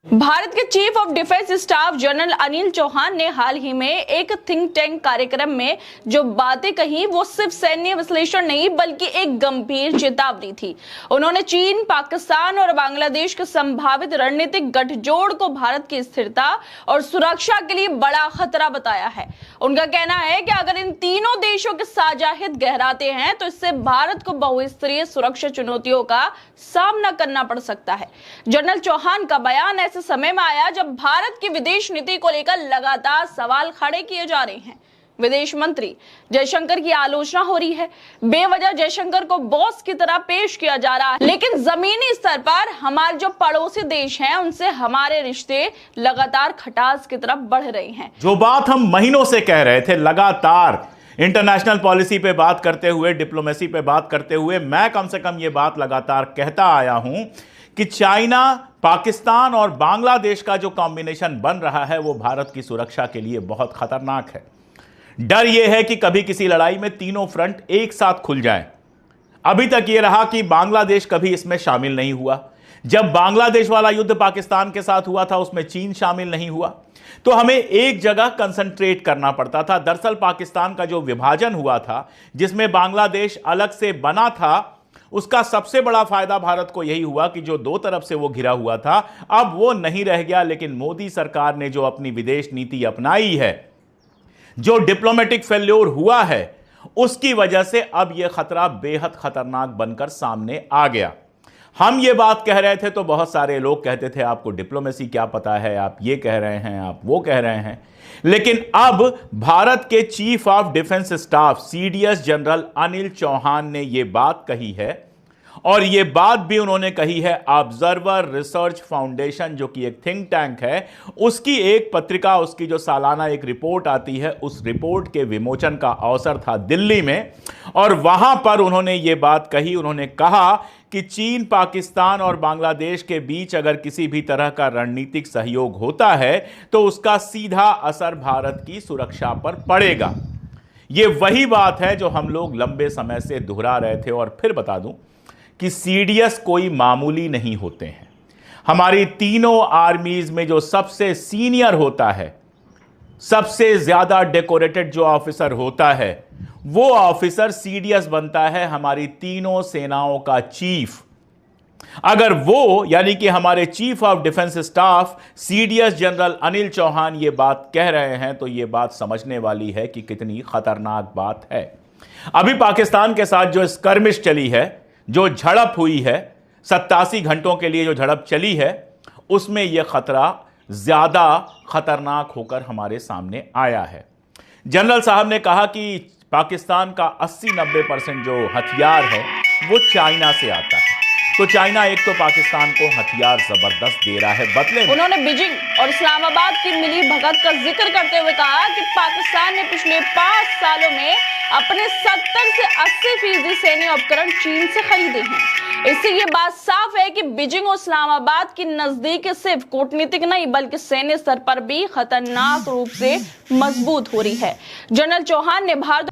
भारत के chief of defence staff general Anil Chauhan ने हाल ही में एक थिंक टैंक कार्यक्रम में जो बातें कही वो सिर्फ सैन्य विश्लेषण नहीं बल्कि एक गंभीर चेतावनी थी। उन्होंने चीन, पाकिस्तान और बांग्लादेश के संभावित रणनीतिक गठजोड़ को भारत की स्थिरता और सुरक्षा के लिए बड़ा खतरा बताया है। उनका कहना है कि अगर इन तीनों देशों के साझा हित गहराते हैं तो इससे भारत को बहुस्तरीय सुरक्षा चुनौतियों का सामना करना पड़ सकता है। जनरल चौहान का बयान ऐसे समय में आया जब भारत की विदेश नीति को लेकर लगातार सवाल खड़े किए जा रहे हैं। विदेश मंत्री जयशंकर की आलोचना हो रही है। बेवजह जयशंकर को बॉस की तरह पेश किया जा रहा है, लेकिन जमीनी स्तर पर हमारे जो पड़ोसी देश हैं उनसे हमारे रिश्ते लगातार खटास की तरफ बढ़ रहे हैं। जो बात हम महीनों से कह रहे थे, लगातार इंटरनेशनल पॉलिसी पे बात करते हुए, डिप्लोमेसी पे बात करते हुए, मैं कम से कम ये बात लगातार कहता आया हूं कि चाइना, पाकिस्तान और बांग्लादेश का जो कॉम्बिनेशन बन रहा है वो भारत की सुरक्षा के लिए बहुत खतरनाक है। डर यह है कि कभी किसी लड़ाई में तीनों फ्रंट एक साथ खुल जाएं। अभी तक यह रहा कि बांग्लादेश कभी इसमें शामिल नहीं हुआ। जब बांग्लादेश वाला युद्ध पाकिस्तान के साथ हुआ था उसमें चीन शामिल नहीं हुआ, तो हमें एक जगह कंसंट्रेट करना पड़ता था। दरअसल पाकिस्तान का जो विभाजन हुआ था, जिसमें बांग्लादेश अलग से बना था, उसका सबसे बड़ा फायदा भारत को यही हुआ कि जो दो तरफ से वो घिरा हुआ था अब वो नहीं रह गया। लेकिन मोदी सरकार ने जो अपनी विदेश नीति अपनाई है, जो डिप्लोमेटिक फेल्योर हुआ है, उसकी वजह से अब यह खतरा बेहद खतरनाक बनकर सामने आ गया। हम ये बात कह रहे थे तो बहुत सारे लोग कहते थे आपको डिप्लोमेसी क्या पता है, आप ये कह रहे हैं, आप वो कह रहे हैं। लेकिन अब भारत के chief of defence staff CDS general Anil Chauhan ने ये बात कही है, और ये बात भी उन्होंने कही है ऑब्जर्वर रिसर्च फाउंडेशन, जो कि एक थिंक टैंक है, उसकी एक पत्रिका, उसकी जो सालाना एक रिपोर्ट आती है, उस रिपोर्ट के विमोचन का अवसर था दिल्ली में, और वहां पर उन्होंने ये बात कही। उन्होंने कहा कि चीन, पाकिस्तान और बांग्लादेश के बीच अगर किसी भी तरह का रणनीतिक सहयोग होता है तो उसका सीधा असर भारत की सुरक्षा पर पड़ेगा। यह वही बात है जो हम लोग लंबे समय से दोहरा रहे थे। और फिर बता दूं कि सीडीएस कोई मामूली नहीं होते हैं। हमारी तीनों आर्मीज में जो सबसे सीनियर होता है, सबसे ज्यादा डेकोरेटेड जो ऑफिसर होता है, वो ऑफिसर सीडीएस बनता है, हमारी तीनों सेनाओं का चीफ। अगर वो यानी कि हमारे chief of defence staff CDS general Anil Chauhan ये बात कह रहे हैं तो ये बात समझने वाली है कि कितनी खतरनाक बात है। अभी पाकिस्तान के साथ जो स्कर्मिश चली है, जो झड़प हुई है, 87 घंटों के लिए जो झड़प चली है, उसमें यह खतरा ज्यादा खतरनाक होकर हमारे सामने आया है। जनरल साहब ने कहा कि पाकिस्तान का 80-90% जो हथियार है वो चाइना से आता है। तो चाइना एक तो पाकिस्तान को हथियार जबरदस्त दे रहा है, बदले में उन्होंने बीजिंग और इस्लामाबाद की मिली भगत का जिक्र करते हुए कहा कि पाकिस्तान ने पिछले 5 सालों में अपने 70 से 80% सैन्य उपकरण चीन से खरीदे हैं। इससे ये बात साफ है कि बीजिंग और इस्लामाबाद की नजदीक सिर्फ कूटनीतिक नहीं बल्कि सैन्य स्तर पर भी खतरनाक रूप से मजबूत हो रही है। जनरल चौहान ने भारत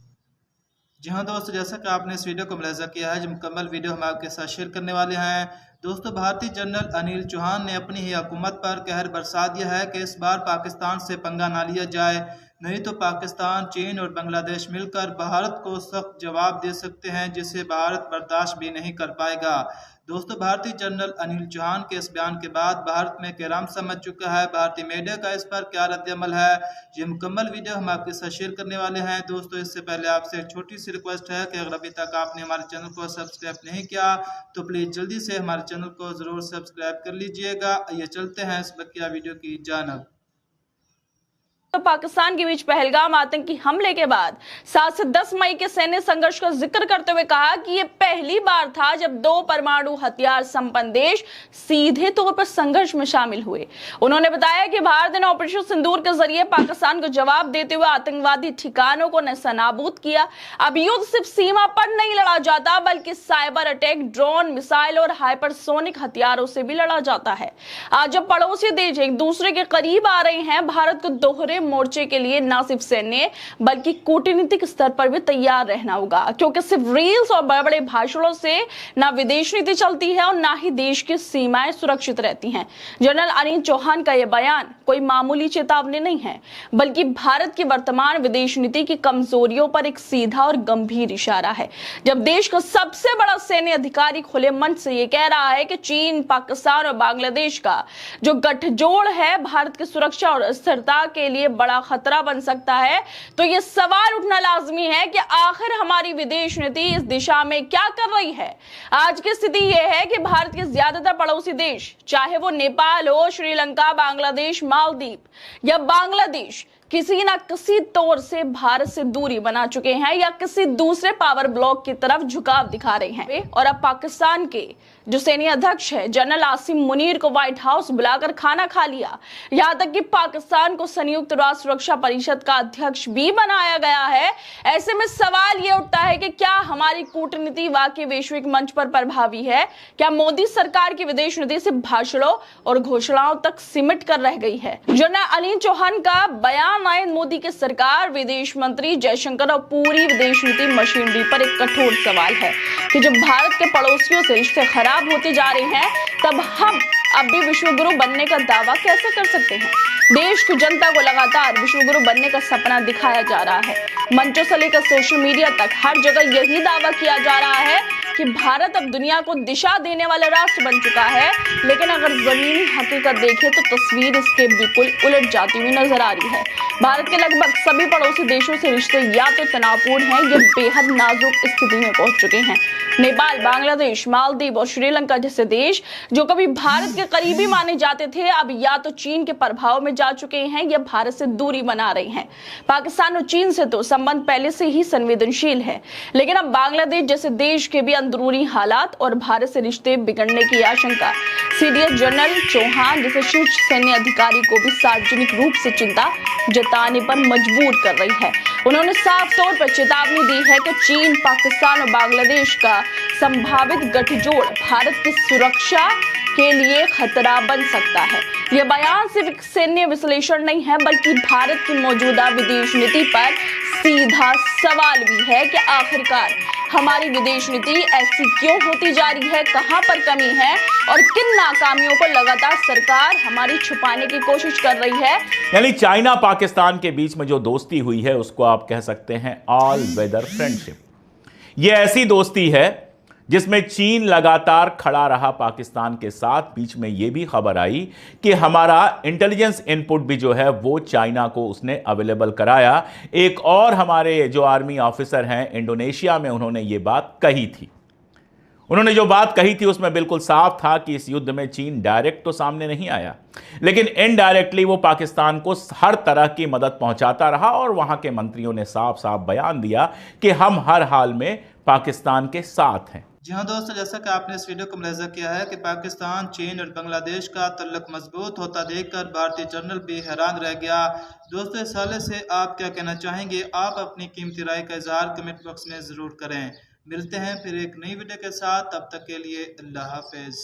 जी हाँ दोस्तों, जैसा कि आपने इस वीडियो को मुलाहिजा किया है, जो मुकम्मल वीडियो हम आपके साथ शेयर करने वाले हैं। दोस्तों, भारतीय जनरल अनिल चौहान ने अपनी ही हुकूमत पर कहर बरसा दिया है कि इस बार पाकिस्तान से पंगा ना लिया जाए, नहीं तो पाकिस्तान, चीन और बांग्लादेश मिलकर भारत को सख्त जवाब दे सकते हैं, जिसे भारत बर्दाश्त भी नहीं कर पाएगा। दोस्तों, भारतीय जनरल अनिल चौहान के इस बयान के बाद भारत में कैराम समझ चुका है। भारतीय मीडिया का इस पर क्या रद्द-ए-अमल है, ये मुकम्मल वीडियो हम आपके साथ शेयर करने वाले हैं। दोस्तों, इससे पहले आपसे एक छोटी सी रिक्वेस्ट है कि अगर अभी तक आपने हमारे चैनल को सब्सक्राइब नहीं किया तो प्लीज़ जल्दी से हमारे चैनल को ज़रूर सब्सक्राइब कर लीजिएगा। आइए चलते हैं इस बकिया वीडियो की जानिब। तो पाकिस्तान के बीच पहलगाम आतंकी हमले के बाद 7 से 10 मई के सैन्य संघर्ष का जिक्र करते हुए कहा कि यह पहली बार था जब 2 परमाणु हथियार संपन्न देश सीधे तौर पर संघर्ष में शामिल हुए। उन्होंने बताया कि भारत ने ऑपरेशन सिंदूर के जरिए पाकिस्तान को जवाब देते हुए आतंकवादी ठिकानों को नेस्तनाबूद किया। अब युद्ध सिर्फ सीमा पर नहीं लड़ा जाता बल्कि साइबर अटैक, ड्रोन, मिसाइल और हाइपरसोनिक हथियारों से भी लड़ा जाता है। आज जब पड़ोसी देश एक दूसरे के करीब आ रहे हैं, भारत को दोहरे मोर्चे के लिए न सिर्फ सैन्य बल्कि कूटनीतिक स्तर पर भी तैयार रहना होगा, क्योंकि सिर्फ रील्स और बड़े बड़े भाषणों से ना विदेश नीति चलती है और ना ही देश की सीमाएं सुरक्षित रहती हैं। जनरल अनिल चौहान का यह बयान कोई मामूली चेतावनी नहीं है, बल्कि भारत की वर्तमान विदेश नीति की कमजोरियों पर एक सीधा और गंभीर इशारा है। जब देश का सबसे बड़ा सैन्य अधिकारी खुले मंच से यह कह रहा है कि चीन, पाकिस्तान और बांग्लादेश का जो गठजोड़ है भारत की सुरक्षा और स्थिरता के लिए बड़ा खतरा बन सकता है, तो यह सवाल उठना लाजमी है कि आखिर हमारी विदेश नीति इस दिशा में क्या कर रही है। आज की स्थिति यह है कि भारत के ज्यादातर पड़ोसी देश, चाहे वो नेपाल हो, श्रीलंका, बांग्लादेश, मालदीव या बांग्लादेश, किसी ना किसी तौर से भारत से दूरी बना चुके हैं या किसी दूसरे पावर ब्लॉक की तरफ झुकाव दिखा रहे हैं। और अब पाकिस्तान के जो सैन्य अध्यक्ष है जनरल आसिम मुनीर को व्हाइट हाउस बुलाकर खाना खा लिया, यहां तक कि पाकिस्तान को संयुक्त राष्ट्र सुरक्षा परिषद का अध्यक्ष भी बनाया गया है। ऐसे में सवाल यह उठता है कि क्या हमारी कूटनीति वाकई वैश्विक मंच पर प्रभावी है? क्या मोदी सरकार की विदेश नीति सिर्फ भाषणों और घोषणाओं तक सिमट कर रह गई है? जनरल अनिल चौहान का बयान आए मोदी की सरकार, विदेश मंत्री जयशंकर और पूरी विदेश नीति मशीनरी पर एक कठोर सवाल है कि जब भारत के पड़ोसियों से रिश्ते खराब होते जा रहे हैं, तब हम अब भी विश्वगुरु बनने का दावा कैसे कर सकते हैं? देश की जनता को लगातार विश्वगुरु बनने का सपना दिखाया जा रहा है। मंचों से लेकर सोशल मीडिया तक हर जगह यही दावा किया जा रहा है कि भारत अब दुनिया को दिशा देने वाला राष्ट्र बन चुका है। लेकिन अगर जमीनी हकीकत देखें तो तस्वीर इसके बिल्कुल उलट जाती हुई नजर आ रही है। भारत के लगभग सभी पड़ोसी देशों से रिश्ते या तो तनावपूर्ण हैं या बेहद नाजुक स्थिति में पहुंच चुके हैं। नेपाल, बांग्लादेश, मालदीव और श्रीलंका जैसे देश जो कभी भारत के करीबी माने जाते थे, अब या तो चीन के प्रभाव में जा चुके हैं या भारत से दूरी बना रहे हैं। पाकिस्तान और चीन से तो संबंध पहले से ही संवेदनशील है, लेकिन अब बांग्लादेश जैसे देश के भी अंदरूनी हालात और भारत से रिश्ते बिगड़ने की आशंका सीडीएस जनरल चौहान जैसे शीर्ष सैन्य अधिकारी को भी सार्वजनिक रूप से चिंता जताने पर मजबूर कर रही है। उन्होंने साफ तौर पर चेतावनी दी है कि चीन, पाकिस्तान और बांग्लादेश का संभावित गठजोड़ भारत की सुरक्षा के लिए खतरा बन सकता है। यह बयान सिर्फ एक सैन्य विश्लेषण नहीं है, बल्कि भारत की मौजूदा विदेश नीति पर सीधा सवाल भी है कि आखिरकार हमारी विदेश नीति ऐसी क्यों होती जा रही है, कहां पर कमी है और किन नाकामियों को लगातार सरकार हमारी छुपाने की कोशिश कर रही है। यानी चाइना पाकिस्तान के बीच में जो दोस्ती हुई है उसको आप कह सकते हैं ऑल वेदर फ्रेंडशिप। यह ऐसी दोस्ती है जिसमें चीन लगातार खड़ा रहा पाकिस्तान के साथ। बीच में यह भी खबर आई कि हमारा इंटेलिजेंस इनपुट भी जो है वो चाइना को उसने अवेलेबल कराया। एक और हमारे जो आर्मी ऑफिसर हैं इंडोनेशिया में, उन्होंने ये बात कही थी। उन्होंने जो बात कही थी उसमें बिल्कुल साफ था कि इस युद्ध में चीन डायरेक्ट तो सामने नहीं आया, लेकिन इनडायरेक्टली वो पाकिस्तान को हर तरह की मदद पहुंचाता रहा और वहां के मंत्रियों ने साफ साफ बयान दिया कि हम हर हाल में पाकिस्तान के साथ हैं। जी हाँ दोस्तों, जैसा कि आपने इस वीडियो को मुलाहिजा किया है कि पाकिस्तान, चीन और बांग्लादेश का तल्लुक मजबूत होता देखकर भारतीय जनरल भी हैरान रह गया। दोस्तों, इस हवाले से आप क्या कहना चाहेंगे? आप अपनी कीमती राय का इजहार कमेंट बॉक्स में ज़रूर करें। मिलते हैं फिर एक नई वीडियो के साथ, तब तक के लिए अल्लाह हाफिज़।